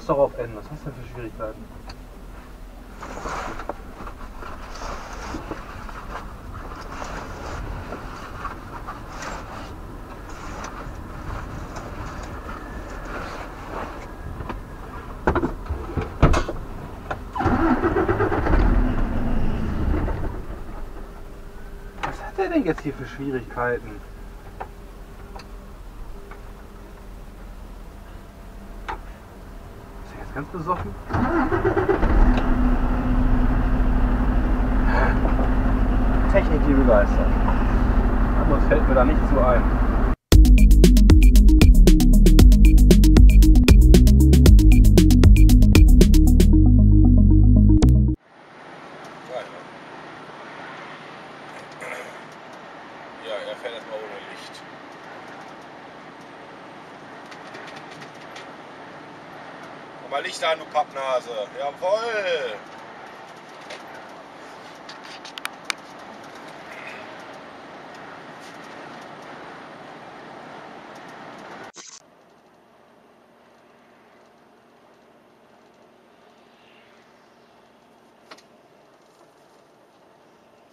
Drückst doch auf N. Was hast du denn für Schwierigkeiten? Was hat er denn jetzt hier für Schwierigkeiten? Ist er jetzt ganz besoffen? Technik, die begeistert. Aber es fällt mir da nicht so ein. Ja, er fährt erstmal ohne Licht. Mach mal Licht an, du Pappnase. Jawoll!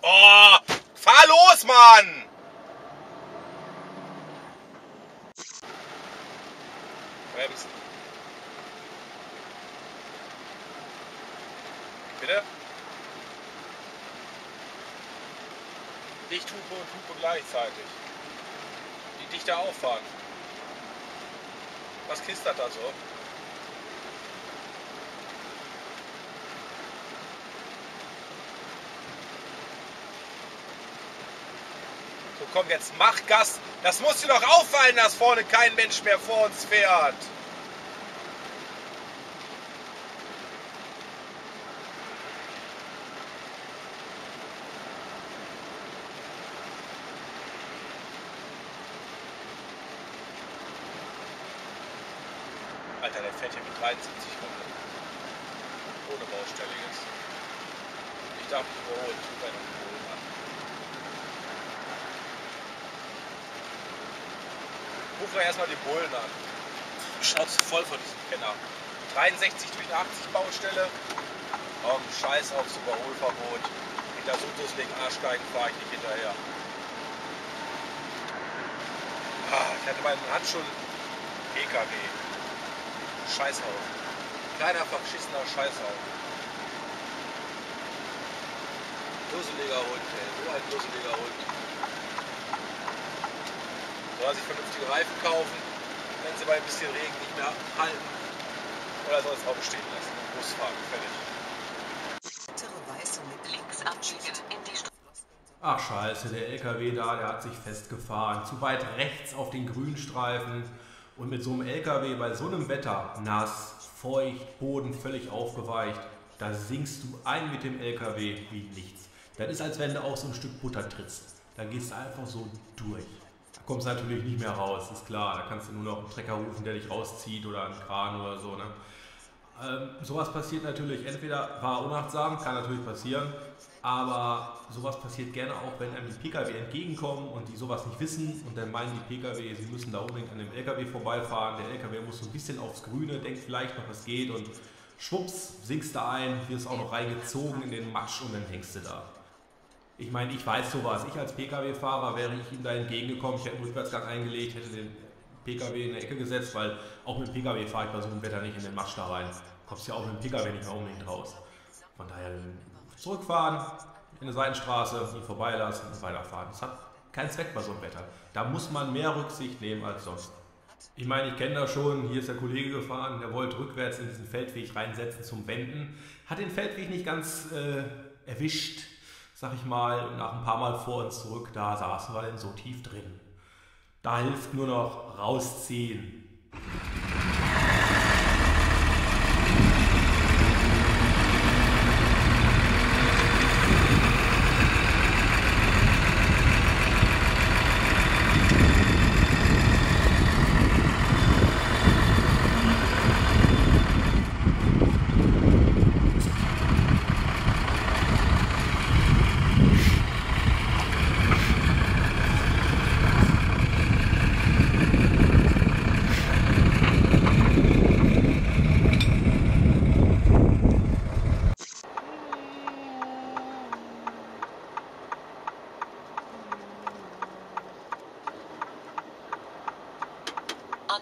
Oh! Fahr los, Mann! Bremsen. Bitte? Lichthupe und Hupe gleichzeitig. Die dichter auffahren. Was knistert da so? So, komm jetzt, mach Gas. Das muss dir doch auffallen, dass vorne kein Mensch mehr vor uns fährt. Alter, der fährt hier mit 73 rum. Ohne Baustelliges. Ich darf nicht überholen, ich rufe einen überholen an. Ruf doch erstmal den Bullen an. Schnauze voll von diesem Penner. 63 durch 80 Baustelle. Scheiß aufs Überholverbot. Hinter so dusseligen Arschgeigen fahre ich nicht hinterher. Ich hatte meinen Handschuh PKW. Scheißhaufen. Kleiner verschissener Scheißhaufen. Dusseliger Hund, ey. So ein dusseliger Hund. Soll er sich vernünftige Reifen kaufen, wenn sie bei ein bisschen Regen nicht mehr halten. Oder soll es Auto stehen lassen und Bus fahren. Fertig. Ach scheiße, der LKW da, der hat sich festgefahren. Zu weit rechts auf den Grünstreifen. Und mit so einem LKW bei so einem Wetter, nass, feucht, Boden völlig aufgeweicht, da sinkst du ein mit dem LKW wie nichts. Das ist, als wenn du auf so ein Stück Butter trittst. Da gehst du einfach so durch. Da kommst du natürlich nicht mehr raus, ist klar. Da kannst du nur noch einen Trecker rufen, der dich rauszieht oder einen Kran oder so. Ne? Sowas passiert natürlich, entweder war unachtsam, kann natürlich passieren, aber sowas passiert gerne auch, wenn einem die Pkw entgegenkommen und die sowas nicht wissen und dann meinen die Pkw, sie müssen da unbedingt an dem LKW vorbeifahren. Der LKW muss so ein bisschen aufs Grüne, denkt vielleicht noch, was geht und schwupps, sinkst du ein, wirst auch noch reingezogen in den Matsch und dann hängst du da. Ich meine, ich weiß sowas. Ich als Pkw-Fahrer wäre ich ihm da entgegengekommen, ich hätte einen Rückwärtsgang eingelegt, hätte den Pkw in der Ecke gesetzt, weil auch mit dem Pkw fahre ich bei so einem Wetter nicht in den Matsch da rein. Kommst ja auch mit dem Pkw nicht mehr unbedingt raus. Von daher zurückfahren, in eine Seitenstraße, ihn vorbeilassen und weiterfahren. Das hat keinen Zweck bei so einem Wetter. Da muss man mehr Rücksicht nehmen als sonst. Ich meine, ich kenne das schon, hier ist der Kollege gefahren, der wollte rückwärts in diesen Feldweg reinsetzen zum Wenden. Hat den Feldweg nicht ganz erwischt, sag ich mal, und nach ein paar Mal vor uns zurück, da saßen wir dann so tief drin. Da hilft nur noch rausziehen.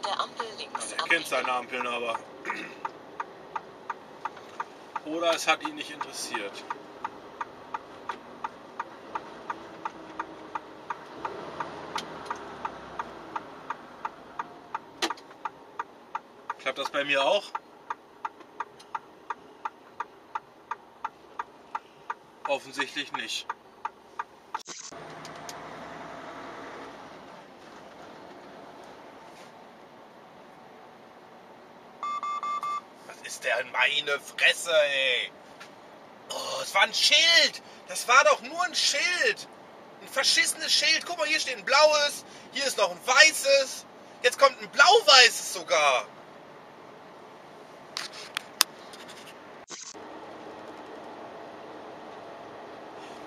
der Ampel links Er kennt seine Ampeln aber. Oder es hat ihn nicht interessiert. Klappt das bei mir auch? Offensichtlich nicht. Was ist denn meine Fresse, ey? Oh, es war ein Schild. Das war doch nur ein Schild. Ein verschissenes Schild. Guck mal, hier steht ein blaues. Hier ist noch ein weißes. Jetzt kommt ein blau-weißes sogar.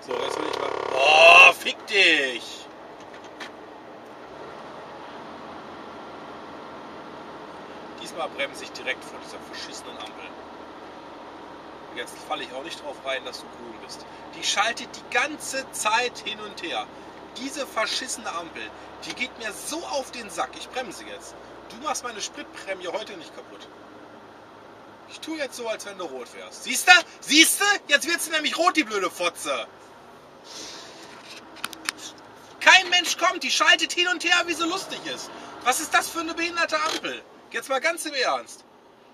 So, jetzt will ich mal... Oh, fick dich! Diesmal bremse ich direkt vor dieser verschissenen Ampel. Jetzt falle ich auch nicht drauf rein, dass du grün bist. Die schaltet die ganze Zeit hin und her. Diese verschissene Ampel, die geht mir so auf den Sack. Ich bremse jetzt. Du machst meine Spritprämie heute nicht kaputt. Ich tue jetzt so, als wenn du rot wärst. Siehst du? Siehst du? Jetzt wird sie nämlich rot, die blöde Fotze. Kein Mensch kommt, die schaltet hin und her, wie so lustig ist. Was ist das für eine behinderte Ampel? Jetzt mal ganz im Ernst.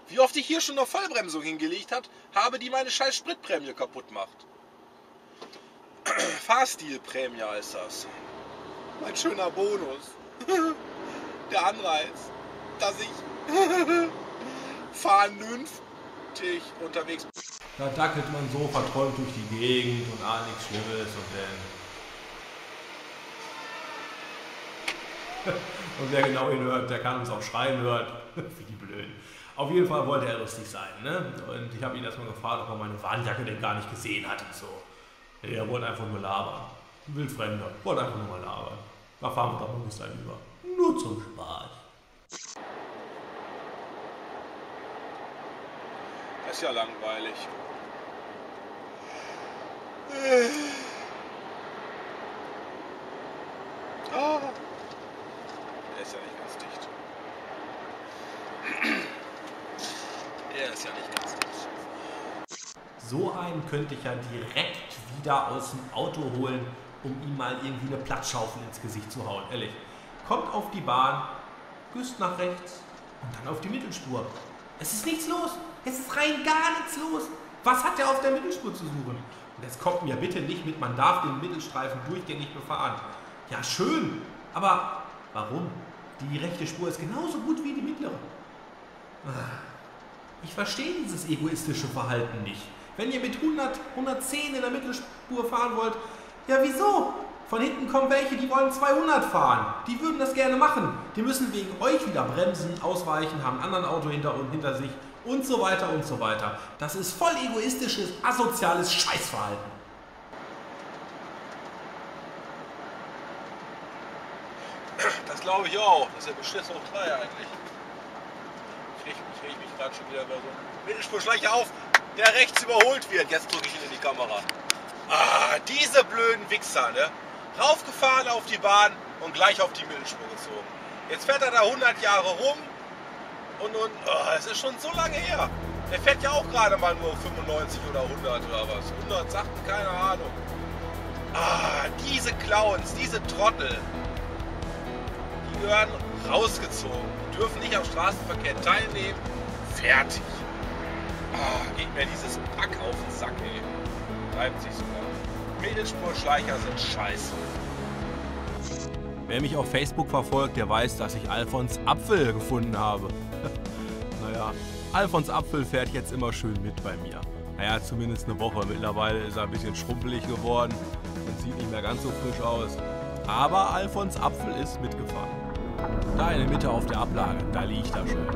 Wie oft ich hier schon eine Vollbremsung hingelegt habe, die meine scheiß Spritprämie kaputt macht. Fahrstilprämie heißt das. Mein schöner Bonus. Der Anreiz, dass ich vernünftig unterwegs bin. Da dackelt man so verträumt durch die Gegend und nichts Schlimmes und dann... Und wer genau hinhört, der kann uns auch schreien hören. Wie die Blöden. Auf jeden Fall wollte er lustig sein, ne? Und ich habe ihn erstmal gefragt, ob er meine Warnjacke denn gar nicht gesehen hat und so. Er wollte einfach nur labern. Ein Wildfremder. Wollte einfach nur mal labern. Da fahren wir doch ein bisschen über. Nur zum Spaß. Das ist ja langweilig. Oh. Der ist ja nicht ganz dicht. Der ist ja nicht ganz dicht. So einen könnte ich ja direkt wieder aus dem Auto holen, um ihm mal irgendwie eine Platzschaufel ins Gesicht zu hauen. Ehrlich. Kommt auf die Bahn, güsst nach rechts und dann auf die Mittelspur. Es ist nichts los. Es ist rein gar nichts los. Was hat der auf der Mittelspur zu suchen? Und jetzt kommt mir bitte nicht mit, man darf den Mittelstreifen durchgängig befahren. Ja, schön. Aber warum? Die rechte Spur ist genauso gut wie die mittlere. Ich verstehe dieses egoistische Verhalten nicht. Wenn ihr mit 100, 110 in der Mittelspur fahren wollt, ja wieso? Von hinten kommen welche, die wollen 200 fahren. Die würden das gerne machen. Die müssen wegen euch wieder bremsen, ausweichen, haben ein anderes Auto hinter sich und so weiter und so weiter. Das ist voll egoistisches, asoziales Scheißverhalten. Das glaube ich auch. Das ist ja beschissen hoch 3 eigentlich. Ich reg mich gerade schon wieder über so einen Mittelspurschleicher auf, der rechts überholt wird. Jetzt drücke ich ihn in die Kamera. Ah, diese blöden Wichser, ne? Raufgefahren auf die Bahn und gleich auf die Mittelspur gezogen. Jetzt fährt er da 100 Jahre rum und es ist schon so lange her. Der fährt ja auch gerade mal nur 95 oder 100 oder was. 100 sagten, keine Ahnung. Ah, diese Clowns, diese Trottel, die gehören rausgezogen, dürfen nicht am Straßenverkehr teilnehmen. Fertig. Ah, geht mir dieses Pack auf den Sack, ey. Bleibt sich sogar. Mittelspurschleicher sind scheiße. Wer mich auf Facebook verfolgt, der weiß, dass ich Alfons Apfel gefunden habe. Naja, Alfons Apfel fährt jetzt immer schön mit bei mir. Naja, zumindest eine Woche. Mittlerweile ist er ein bisschen schrumpelig geworden und sieht nicht mehr ganz so frisch aus. Aber Alfons Apfel ist mitgefahren. Da in der Mitte auf der Ablage, da liegt er schön.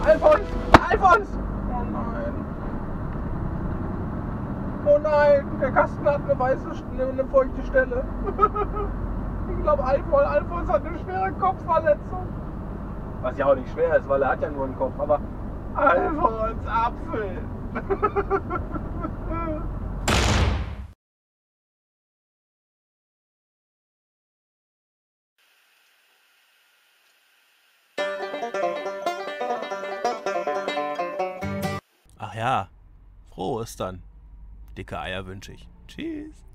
Alfons! Alfons! Oh nein! Oh nein! Der Kasten hat eine feuchte Stelle. Ich glaube, Alfons hat eine schwere Kopfverletzung. Was ja auch nicht schwer ist, weil er hat ja nur einen Kopf. Aber Alfons Apfel! ja, frohe Ostern. Dicke Eier wünsche ich. Tschüss.